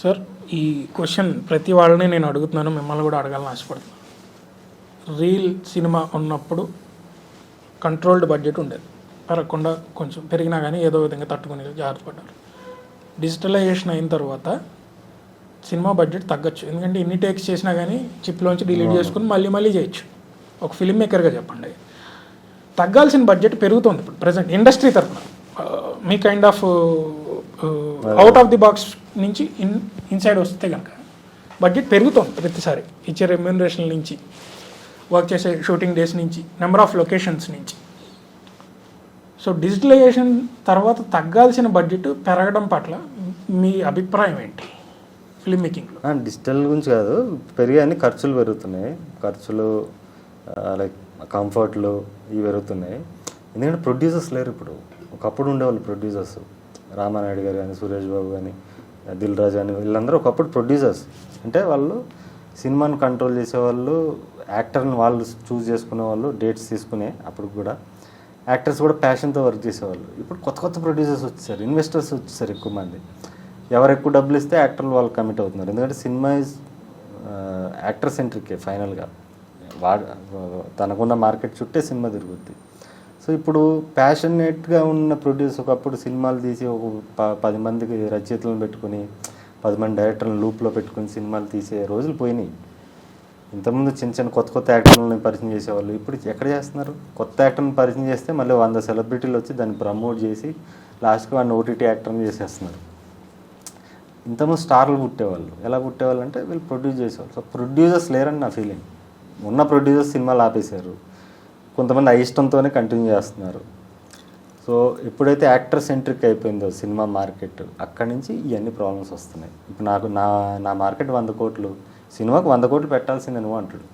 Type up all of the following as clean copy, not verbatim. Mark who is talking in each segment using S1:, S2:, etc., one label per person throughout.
S1: Sir ఈ question ప్రతి వాళ్ళని నేను అడుగుతున్నాను, మిమ్మల్ని కూడా అడగాలని ఆశపడుతున్నాను. రీల్ సినిమా ఉన్నప్పుడు కంట్రోల్డ్ బడ్జెట్ ఉండేది, పెరగకుండా కొంచెం పెరిగినా కానీ ఏదో విధంగా తట్టుకుని జాగ్రత్త పడ్డారు. డిజిటలైజేషన్ అయిన తర్వాత సినిమా బడ్జెట్ తగ్గచ్చు, ఎందుకంటే ఎన్ని టేక్స్ చేసినా కానీ చిప్లోంచి డిలీట్ చేసుకుని మళ్ళీ చేయొచ్చు. ఒక ఫిల్మ్ మేకర్గా చెప్పండి, తగ్గాల్సిన బడ్జెట్ పెరుగుతుంది ఇప్పుడు ప్రజెంట్ ఇండస్ట్రీ తరఫున. మీ kind of out of the box నుంచి ఇన్సైడ్ వస్తే కనుక బడ్జెట్ పెరుగుతుంది ప్రతిసారి, ఇచ్చే రెమ్యూనరేషన్ నుంచి, వర్క్ చేసే షూటింగ్ డేస్ నుంచి, నెంబర్ ఆఫ్ లొకేషన్స్ నుంచి. సో డిజిటలైజేషన్ తర్వాత తగ్గాల్సిన బడ్జెట్ పెరగడం పట్ల మీ అభిప్రాయం ఏంటి ఫిల్మ్ మేకింగ్లో?
S2: డిజిటల్ గురించి కాదు, పెరిగాయని ఖర్చులు పెరుగుతున్నాయి, ఖర్చులు లైక్ కంఫర్ట్లు ఇవి పెరుగుతున్నాయి. ఎందుకంటే ప్రొడ్యూసర్స్ లేరు ఇప్పుడు. ఒకప్పుడు ఉండేవాళ్ళు ప్రొడ్యూసర్స్, రామానాయుడు గారు కానీ, సురేష్ బాబు కానీ, దిల్ రాజు అని, వీళ్ళందరూ ఒకప్పుడు ప్రొడ్యూసర్స్. అంటే వాళ్ళు సినిమాను కంట్రోల్ చేసేవాళ్ళు, యాక్టర్ని వాళ్ళు చూస్ చేసుకునే వాళ్ళు, డేట్స్ తీసుకునే. అప్పుడు కూడా యాక్టర్స్ కూడా ప్యాషన్తో వర్క్ చేసేవాళ్ళు. ఇప్పుడు కొత్త ప్రొడ్యూసర్స్ వచ్చేసారు, ఇన్వెస్టర్స్ వచ్చేసారు ఎక్కువ మంది. ఎవరు ఎక్కువ డబ్బులు ఇస్తే యాక్టర్లు వాళ్ళు కమిట్ అవుతున్నారు. ఎందుకంటే సినిమా ఇస్ యాక్టర్ సెంట్రికే ఫైనల్గా. తనకున్న మార్కెట్ చుట్టే సినిమా తిరుగుద్ది. సో ఇప్పుడు ప్యాషనేట్గా ఉన్న ప్రొడ్యూసర్ ఒకప్పుడు సినిమాలు తీసి ఒక 10 మందికి రచయితలను పెట్టుకుని 10 మంది డైరెక్టర్లను లూప్లో పెట్టుకుని సినిమాలు తీసే రోజులు పోయినాయి. ఇంతకుముందు చిన్న కొత్త యాక్టర్లను పరిచయం చేసేవాళ్ళు. ఇప్పుడు ఎక్కడ చేస్తున్నారు? కొత్త యాక్టర్ని పరిచయం చేస్తే మళ్ళీ 100 సెలబ్రిటీలు వచ్చి దాన్ని ప్రమోట్ చేసి లాస్ట్కి వాడిని ఓటీటీ యాక్టర్ని చేసేస్తున్నారు. ఇంతకుముందు స్టార్లు పుట్టేవాళ్ళు. ఎలా పుట్టేవాళ్ళు అంటే వీళ్ళు ప్రొడ్యూస్ చేసేవాళ్ళు. సో ప్రొడ్యూసర్స్ లేరని నా ఫీలింగ్. ఉన్న ప్రొడ్యూసర్స్ సినిమాలు ఆపేశారు, కొంతమంది అయిష్టంతోనే కంటిన్యూ చేస్తున్నారు. సో ఎప్పుడైతే యాక్టర్ సెంట్రిక్ అయిపోయిందో సినిమా మార్కెట్, అక్కడి నుంచి ఇవన్నీ ప్రాబ్లమ్స్ వస్తున్నాయి. ఇప్పుడు నా మార్కెట్ 100 కోట్లు, సినిమాకు 100 కోట్లు పెట్టాల్సిందే నువ్వు అంటాడు.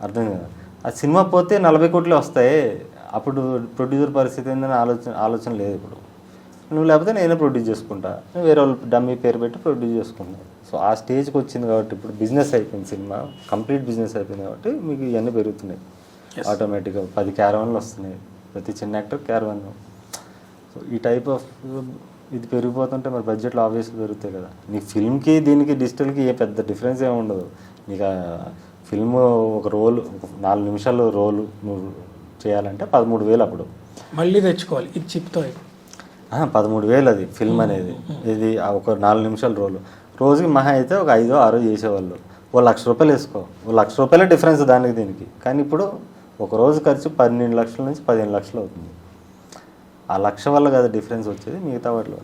S2: అర్థం కదా? ఆ సినిమా పోతే 40 కోట్లే వస్తాయి. అప్పుడు ప్రొడ్యూసర్ పరిస్థితి ఏందని ఆలోచన లేదు. ఇప్పుడు నువ్వు లేకపోతే నేనే ప్రొడ్యూస్ చేసుకుంటా, వేరే వాళ్ళు డమ్మీ పేరు పెట్టి ప్రొడ్యూస్ చేసుకుంటా. సో ఆ స్టేజ్కి వచ్చింది కాబట్టి ఇప్పుడు బిజినెస్ అయిపోయింది, సినిమా కంప్లీట్ బిజినెస్ అయిపోయింది కాబట్టి మీకు ఇవన్నీ పెరుగుతున్నాయి ఆటోమేటిక్గా. 10 క్యారవాన్లు వస్తున్నాయి, ప్రతి చిన్న యాక్టర్ క్యారవాన్. సో ఈ టైప్ ఆఫ్ ఇది పెరిగిపోతుంటే మరి బడ్జెట్లో ఆబ్వియస్లీ పెరుగుతాయి కదా. నీకు ఫిల్మ్కి దీనికి డిజిటల్కి ఏ పెద్ద డిఫరెన్స్ ఏమి ఉండదు. నీకు ఫిల్మ్ ఒక రోలు, 4 నిమిషాలు రోలు నువ్వు చేయాలంటే 13,000 అప్పుడు
S1: మళ్ళీ తెచ్చుకోవాలి. ఇది చిప్తో
S2: 13,000 అది ఫిల్మ్ అనేది. ఇది ఒక 4 నిమిషాల రోలు, రోజుకి మహా అయితే ఒక 5-6 చేసేవాళ్ళు. ఓ ₹1,00,000 వేసుకో, ₹1,00,000 డిఫరెన్స్ దానికి దీనికి. కానీ ఇప్పుడు ఒక రోజు ఖర్చు 12 లక్షల నుంచి 15 లక్షలు అవుతుంది. ఆ 1,00,000 వల్ల కదా డిఫరెన్స్ వచ్చేది, మిగతా వాటిలో.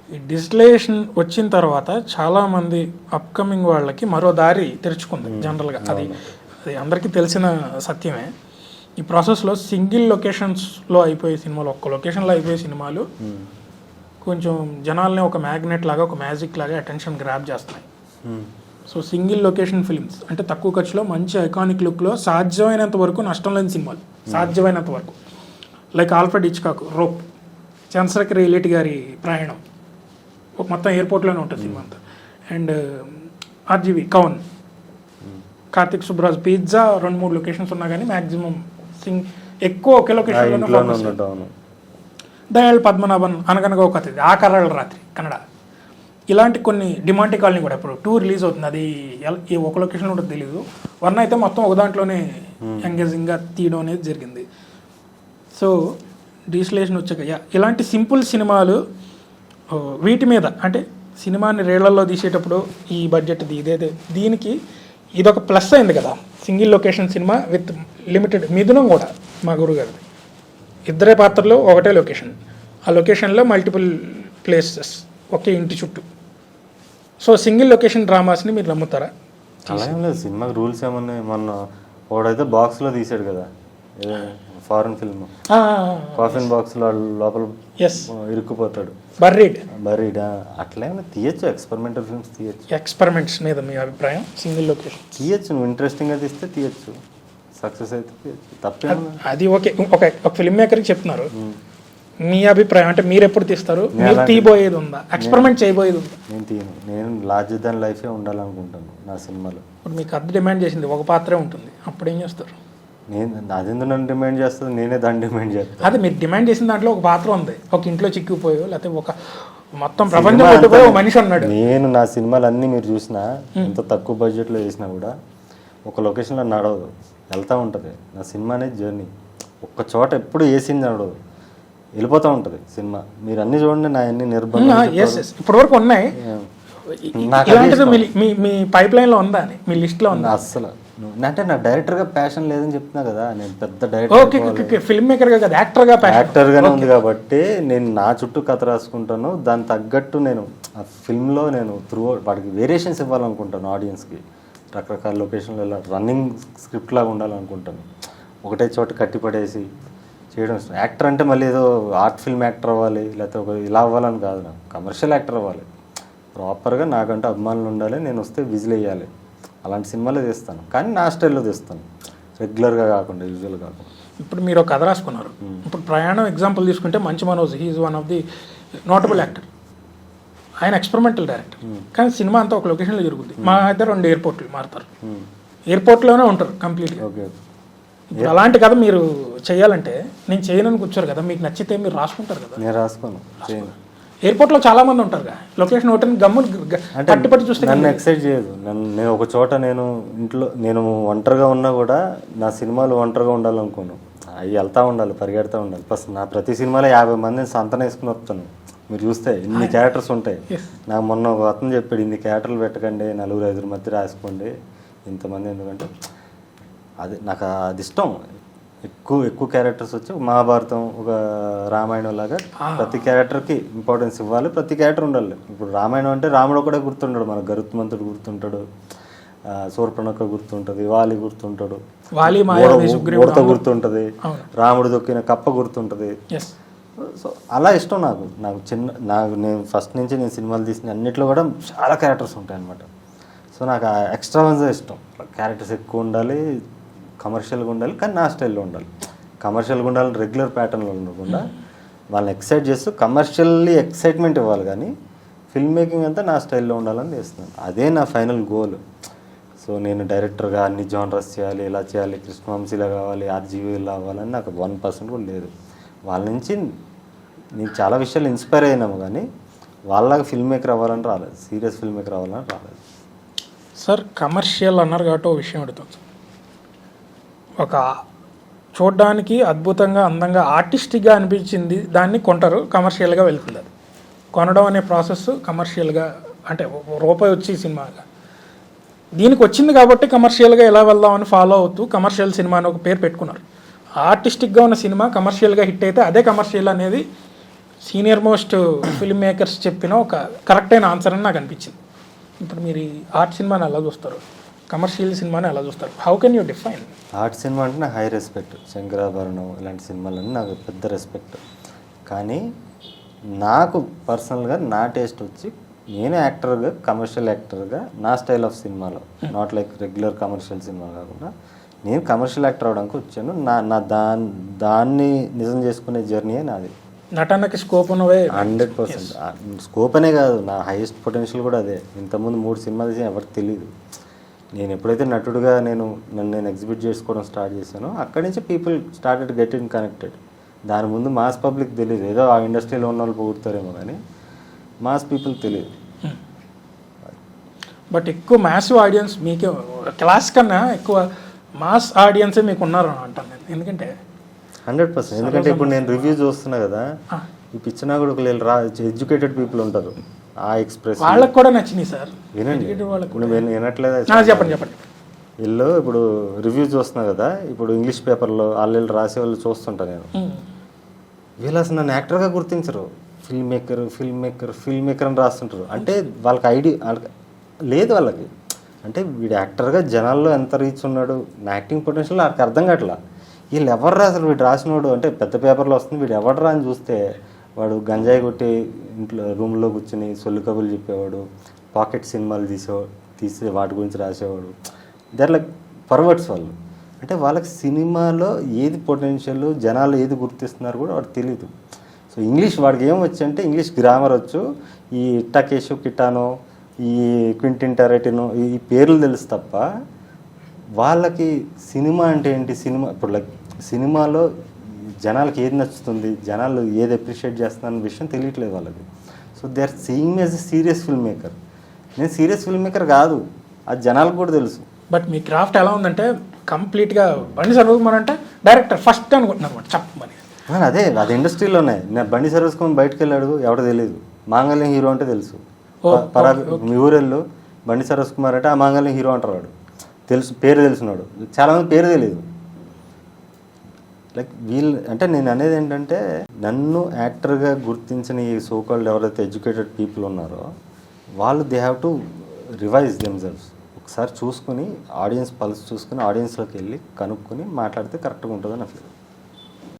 S1: ఈ డిజిటలైజేషన్ వచ్చిన తర్వాత చాలామంది అప్కమింగ్ వాళ్ళకి మరో దారి తెరుచుకుంది జనరల్గా. అది అందరికీ తెలిసిన సత్యమే. ఈ ప్రాసెస్లో సింగిల్ లొకేషన్స్లో అయిపోయే సినిమాలు, ఒక్క లొకేషన్లో అయిపోయే సినిమాలు కొంచెం జనాల్ని ఒక మ్యాగ్నెట్ లాగా, ఒక మ్యాజిక్ లాగా అటెన్షన్ గ్రాప్ చేస్తున్నాయి. సో సింగిల్ లొకేషన్ ఫిల్మ్స్ అంటే తక్కువ ఖర్చులో మంచి ఐకానిక్ లుక్లో సాధ్యమైనంత వరకు నష్టం లేని సినిమాలు, సాధ్యమైనంత వరకు. Like Alfred Hitchcock Rope, Chandrasekhar రిలేట్ గారి ప్రయాణం, మొత్తం ఎయిర్పోర్ట్లోనే ఉంటుంది సినిమా అంతా. And RGV Kaun, Karthik Subbaraj Pizza, 2-3 locations ఉన్నా కానీ మ్యాక్సిమం ఎక్కువ ఒకే లొకేషన్లో. దయాళ్ పద్మనాభన్, అనగనగా ఒక అతిథి, ఆ కర్రల రాత్రి కన్నడ, ఇలాంటి కొన్ని డిమాంటి కాలనీ కూడా ఇప్పుడు 2 రిలీజ్ అవుతుంది. అది ఈ ఒక లొకేషన్లో ఉంటుంది తెలియదు. 1 అయితే మొత్తం ఒక దాంట్లోనే ఎంగేజింగ్గా తీయడం అనేది జరిగింది. సో డిజిటలైజేషన్ వచ్చాక ఇలాంటి సింపుల్ సినిమాలు వీటి మీద, అంటే సినిమాని రేళ్లలో తీసేటప్పుడు ఈ బడ్జెట్ దీనికి ఇదొక ప్లస్ అయింది కదా. Single location cinema with limited. Mithunam కూడా మా గురుగారిది, 2 పాత్రలు ఒకటే లొకేషన్, ఆ లొకేషన్లో మల్టిపుల్ ప్లేసెస్ ఒకే ఇంటి చుట్టూ. సో సింగిల్ లొకేషన్ డ్రామాస్ని మీరు నమ్ముతారా?
S2: అలా ఏం లేదు, సినిమాకి రూల్స్ ఏమన్నాయి. మొన్న ఒకడైతే బాక్స్లో తీసాడు కదా, ఫారెన్ ఫిల్మ్, కాఫిన్ బాక్స్లో లోపల ఇరుక్కుపోతాడు, బర్రీడ్. అట్లేమైనా తీయచ్చు, ఎక్స్పెరిమెంటల్ ఫిల్మ్స్ తీయచ్చు.
S1: ఎక్స్పెరిమెంట్స్ మీద మీ అభిప్రాయం? సింగిల్ లొకేషన్ తీయచ్చు,
S2: నువ్వు ఇంట్రెస్టింగ్గా తీస్తే తీయచ్చు, సక్సెస్ అయితే తీయచ్చు, తప్పే.
S1: అది ఓకే. ఒక ఫిల్మ్ మేకర్కి చెప్తున్నారు, మీ అభిప్రాయం అంటే మీరు ఎప్పుడు తీస్తారు? మీరు తీయబోయేది ఉందా? ఎక్స్పెరిమెంట్ చేయబోయేది ఉందా?
S2: నేను తీయను. నేను లార్జర్ దాన్ లైఫే ఉండాలనుకుంటాను నా సినిమాలో.
S1: ఇప్పుడు మీకు అది డిమాండ్ చేసింది, ఒక పాత్రే ఉంటుంది, అప్పుడు ఏం చేస్తారు?
S2: నేను అదెందుకు నన్ను డిమాండ్ చేస్తుంది, నేనే దాన్ని డిమాండ్ చేస్తాను.
S1: అదే మీరు డిమాండ్ చేసిన దాంట్లో ఒక పాత్ర ఉంది, ఒక ఇంట్లో చిక్కుపోయో లేకపోతే మొత్తం ప్రపంచం పట్టుకుపోయి ఒక మనిషి అన్నాడు.
S2: నేను నా సినిమాలు అన్నీ మీరు చూసినా ఎంత తక్కువ బడ్జెట్లో వేసినా కూడా ఒక లొకేషన్లో నడవదు, వెళ్తూ ఉంటుంది. నా సినిమా అనేది జర్నీ, ఒక్క చోట ఎప్పుడు వేసింది నడవదు, వెళ్ళిపోతూ ఉంటుంది సినిమా. మీరు అన్ని చూడండి, నా అన్ని నిర్బంధం
S1: ఇప్పటి వరకు ఉన్నాయి. ఇలాంటిది మీ పైప్ లైన్ లో ఉందా అని, మీ లిస్ట్ లో ఉందా?
S2: అస్సలు అంటే నా డైరెక్టర్ గా ప్యాషన్ లేదని చెప్తున్నా కదా, నేను పెద్ద డైరెక్టర్
S1: ఫిల్మ్ మేకర్ గా కదా,
S2: యాక్టర్ గానే ఉంది కాబట్టి నేను నా చుట్టూ కథ రాసుకుంటాను. దాని తగ్గట్టు నేను ఆ ఫిల్మ్ లో నేను వాడికి వేరియేషన్స్ ఇవ్వాలనుకుంటాను, ఆడియన్స్ కి రకరకాల లొకేషన్లో ఇలా రన్నింగ్ స్క్రిప్ట్ లాగా ఉండాలనుకుంటాను. ఒకటే చోట కట్టిపడేసి చేయడం ఇష్టం. యాక్టర్ అంటే మళ్ళీ ఏదో ఆర్ట్ ఫిల్మ్ యాక్టర్ అవ్వాలి, లేకపోతే ఇలా అవ్వాలని కాదు, నాకు కమర్షియల్ యాక్టర్ అవ్వాలి. ప్రాపర్గా నాకంటే అభిమానులు ఉండాలి, నేను వస్తే విజిల్ వేయాలి, అలాంటి సినిమాలే తీస్తాను. కానీ నా స్టైల్లో తీస్తాను, రెగ్యులర్గా కాకుండా, యూజువల్ కాకుండా.
S1: ఇప్పుడు మీరు ఒక కథ రాసుకున్నారు. ఇప్పుడు ప్రయాణం ఎగ్జాంపుల్ తీసుకుంటే Manchu Manoj, he is one of the notable actor. ఆయన ఎక్స్పెరిమెంటల్ డైరెక్టర్, కానీ సినిమా అంతా ఒక లొకేషన్లో జరుగుతుంది. మా అయితే 2 ఎయిర్పోర్ట్లు మారుతారు, ఎయిర్పోర్ట్లోనే ఉంటారు కంప్లీట్గా. ఇప్పుడు అలాంటి కథ మీరు చేయాలంటే నేను చేయనని కూర్చోరు కదా, మీకు నచ్చితే మీరు రాసుకుంటారు కదా.
S2: నేను రాసుకోను, చేయను.
S1: ఎయిర్పోర్ట్లో చాలా మంది ఉంటారు కదా, లొకేషన్ ఒకటి గమ్ము పట్టి చూస్తే
S2: నన్ను ఎక్సైట్ చేయదు. నేను ఒక చోట నేను ఇంట్లో నేను ఒంటరిగా ఉన్నా కూడా నా సినిమాలు ఒంటరిగా ఉండాలనుకోను, అవి వెళ్తూ ఉండాలి, పరిగెడతా ఉండాలి. ప్లస్ నా ప్రతి సినిమాలో 50 మందిని సంతన వేసుకుని వస్తాను. మీరు చూస్తే ఇన్ని క్యారెక్టర్స్ ఉంటాయి. నాకు మొన్న ఒక అతను చెప్పాడు, ఇన్ని క్యారెక్టర్లు పెట్టకండి, 4-5 మధ్య రాసుకోండి, ఇంతమంది ఎందుకంటే అది నాకు అది ఇష్టం. ఎక్కువ క్యారెక్టర్స్ వచ్చి మహాభారతం, ఒక రామాయణం లాగా ప్రతి క్యారెక్టర్కి ఇంపార్టెన్స్ ఇవ్వాలి, ప్రతి క్యారెక్టర్ ఉండాలి. ఇప్పుడు రామాయణం అంటే రాముడు ఒకటే గుర్తుంటాడు, మనకు గరుత్మంతుడు గుర్తుంటాడు, శూర్పణఖ గుర్తుంటుంది, వాలి గుర్తుంటాడు, ఉడత గుర్తుంటుంది, రాముడు దొక్కిన కప్ప గుర్తుంటుంది. సో అలా ఇష్టం నాకు. నేను ఫస్ట్ నుంచి నేను సినిమాలు తీసిన అన్నిట్లో కూడా చాలా క్యారెక్టర్స్ ఉంటాయి అన్నమాట. సో నాకు ఆ ఎక్స్ట్రావెన్స్గా ఇష్టం. క్యారెక్టర్స్ ఎక్కువ ఉండాలి, కమర్షియల్గా ఉండాలి, కానీ నా స్టైల్లో ఉండాలి. కమర్షియల్గా ఉండాలని రెగ్యులర్ ప్యాటర్న్లో ఉండకుండా వాళ్ళని ఎక్సైట్ చేస్తూ కమర్షియల్లీ ఎక్సైట్మెంట్ ఇవ్వాలి, కానీ ఫిల్మ్ మేకింగ్ అంతా నా స్టైల్లో ఉండాలని చేస్తున్నాను. అదే నా ఫైనల్ గోల్. సో నేను డైరెక్టర్గా అన్ని జానరస్ చేయాలి, ఇలా చేయాలి, కృష్ణవంశీలా కావాలి, ఆర్జీవీలా అవ్వాలని నాకు 1% కూడా లేదు. వాళ్ళ నుంచి నేను చాలా విషయాలు ఇన్స్పైర్ అయినాము, కానీ వాళ్ళలాగా ఫిల్మ్ మేకర్ అవ్వాలని రాలేదు, సీరియస్ ఫిల్మ్ మేకర్ అవ్వాలని రాలేదు.
S1: సార్ కమర్షియల్ అన్నారు కాబట్టి ఒక విషయం అడుగుతాను. ఒక చూడడానికి అద్భుతంగా అందంగా ఆర్టిస్టిక్గా అనిపించింది దాన్ని కొంటారు, కమర్షియల్గా వెళ్తుంది. అది కొనడం అనే ప్రాసెస్ కమర్షియల్గా అంటే రూపాయి వచ్చి సినిమాగా దీనికి వచ్చింది కాబట్టి కమర్షియల్గా ఎలా వెళ్దామని ఫాలో అవుతూ కమర్షియల్ సినిమా అని ఒక పేరు పెట్టుకున్నారు. ఆర్టిస్టిక్గా ఉన్న సినిమా కమర్షియల్గా హిట్ అయితే అదే కమర్షియల్ అనేది సీనియర్ మోస్ట్ ఫిల్మ్ మేకర్స్ చెప్పిన ఒక కరెక్ట్ అయిన ఆన్సర్ అని నాకు అనిపించింది. ఇప్పుడు మీరు ఆర్ట్ సినిమాని ఎలా చూస్తారు, కమర్షియల్ సినిమాని ఎలా చూస్తారు? How can you define?
S2: Art cinema అంటే నాకు హై రెస్పెక్ట్. శంకరాభరణం ఇలాంటి సినిమాలన్నీ నాకు పెద్ద రెస్పెక్ట్. కానీ నాకు పర్సనల్గా నా టేస్ట్ వచ్చి నేను యాక్టర్గా, కమర్షియల్ యాక్టర్గా నా స్టైల్ ఆఫ్ సినిమాలో, not like regular commercial cinema కాకుండా నేను కమర్షియల్ యాక్టర్ అవడానికి వచ్చాను. నా దాన్ని నిజం చేసుకునే జర్నీయే నాది.
S1: నటనకి స్కోప్ ఉన్నవే
S2: 100%. స్కోప్ అనే కాదు, నా హైయెస్ట్ పొటెన్షియల్ కూడా అదే. ఇంతకుముందు 3 సినిమాలు చేసి ఎవరికి తెలియదు. నేను ఎప్పుడైతే నటుడుగా నన్ను ఎగ్జిబిట్ చేసుకోవడం స్టార్ట్ చేశానో అక్కడి నుంచి పీపుల్ స్టార్టెడ్ గెటింగ్ కనెక్టెడ్. దాని ముందు మాస్ పబ్లిక్ తెలియదు, ఏదో ఆ ఇండస్ట్రీలో ఉన్న వాళ్ళు పొగుడతారేమో, కానీ మాస్ పీపుల్ తెలియదు.
S1: బట్ ఎక్కువ మ్యాసివ్ ఆడియన్స్ మీకు, క్లాస్ కన్నా ఎక్కువ మాస్ ఆడియన్సే మీకు ఉన్నారు అంటాను నేను. ఎందుకంటే
S2: 100%. ఎందుకంటే ఇప్పుడు నేను రివ్యూ చూస్తున్నా కదా, ఈ పిచ్చినా కూడా ఎడ్యుకేటెడ్ పీపుల్ ఉంటారు, ఆ ఎక్స్ప్రెస్
S1: వాళ్ళకి కూడా నచ్చినాయి సార్.
S2: వినండి, వినట్లేదా?
S1: చెప్పండి.
S2: వీళ్ళు ఇప్పుడు రివ్యూ చూస్తున్నా కదా, ఇప్పుడు ఇంగ్లీష్ పేపర్లో వాళ్ళు రాసే వాళ్ళు చూస్తుంటా నేను. వీళ్ళు అసలు నన్ను యాక్టర్గా గుర్తించరు, ఫిల్మ్ మేకర్ అని రాస్తుంటారు. అంటే వాళ్ళకి ఐడియా లేదు వాళ్ళకి. అంటే వీడు యాక్టర్గా జనాల్లో ఎంత రీచ్ ఉన్నాడు, నా యాక్టింగ్ పొటెన్షియల్ వాళ్ళకి అర్థం కావట్లా. వీళ్ళు ఎవర్రా అసలు, వీడు రాసినోడు అంటే పెద్ద పేపర్లో వస్తుంది, వీడు ఎవర్రా అని చూస్తే వాడు గంజాయి కొట్టి ఇంట్లో రూమ్లో కూర్చొని సొల్లు కబులు చెప్పేవాడు, పాకెట్ సినిమాలు తీసి వాటి గురించి రాసేవాడు. దర్ లైక్ ఫర్వర్డ్స్ వాళ్ళు. అంటే వాళ్ళకి సినిమాలో ఏది పొటెన్షియల్, జనాలు ఏది గుర్తిస్తున్నారు కూడా వాడికి తెలియదు. సో ఇంగ్లీష్ వాడికి ఏం వచ్చు అంటే ఇంగ్లీష్ గ్రామర్ వచ్చు, ఈ ఇట్టాకేషు కిటానో, ఈ క్వింటిన్ టెరెటినో, ఈ పేర్లు తెలుసు తప్ప వాళ్ళకి సినిమా అంటే ఏంటి, సినిమా ఇప్పుడు లైక్ సినిమాలో జనాలకి ఏది నచ్చుతుంది, జనాలు ఏది అప్రిషియేట్ చేస్తున్నారన్న విషయం తెలియట్లేదు వాళ్ళకి. So they are seeing as a serious filmmaker. నేను సీరియస్ ఫిల్మ్ మేకర్ కాదు, అది జనాలకు కూడా తెలుసు.
S1: బట్ మీ క్రాఫ్ట్ ఎలా ఉందంటే కంప్లీట్గా బండి సర్వకుమార్ అంటే డైరెక్టర్ ఫస్ట్ అనుకుంటున్నాను అనమాట చెప్పమని.
S2: అదే అది ఇండస్ట్రీలోనే. నేను బండి సర్వీస్కొని బయటకు వెళ్ళాడు ఎవడో తెలియదు, మాంగళ్యం హీరో అంటే తెలుసు. మీ ఊరెళ్ళు బండి సర్వస్ కుమార్ అంటే ఆ మాంగళ్యం హీరో అంటారు, వాడు తెలుసు, పేరు తెలిసినాడు. చాలామంది పేరు తెలియదు. లైక్ వీళ్ళు అంటే నేను అనేది ఏంటంటే, నన్ను యాక్టర్గా గుర్తించిన ఈ సోకాల్డ్ ఎవరైతే ఎడ్యుకేటెడ్ పీపుల్ ఉన్నారో వాళ్ళు they have to revise themselves. ఒకసారి చూసుకుని ఆడియన్స్ పల్స్ చూసుకుని ఆడియన్స్లోకి వెళ్ళి కనుక్కొని మాట్లాడితే కరెక్ట్గా ఉంటుందని నా ఫీల్.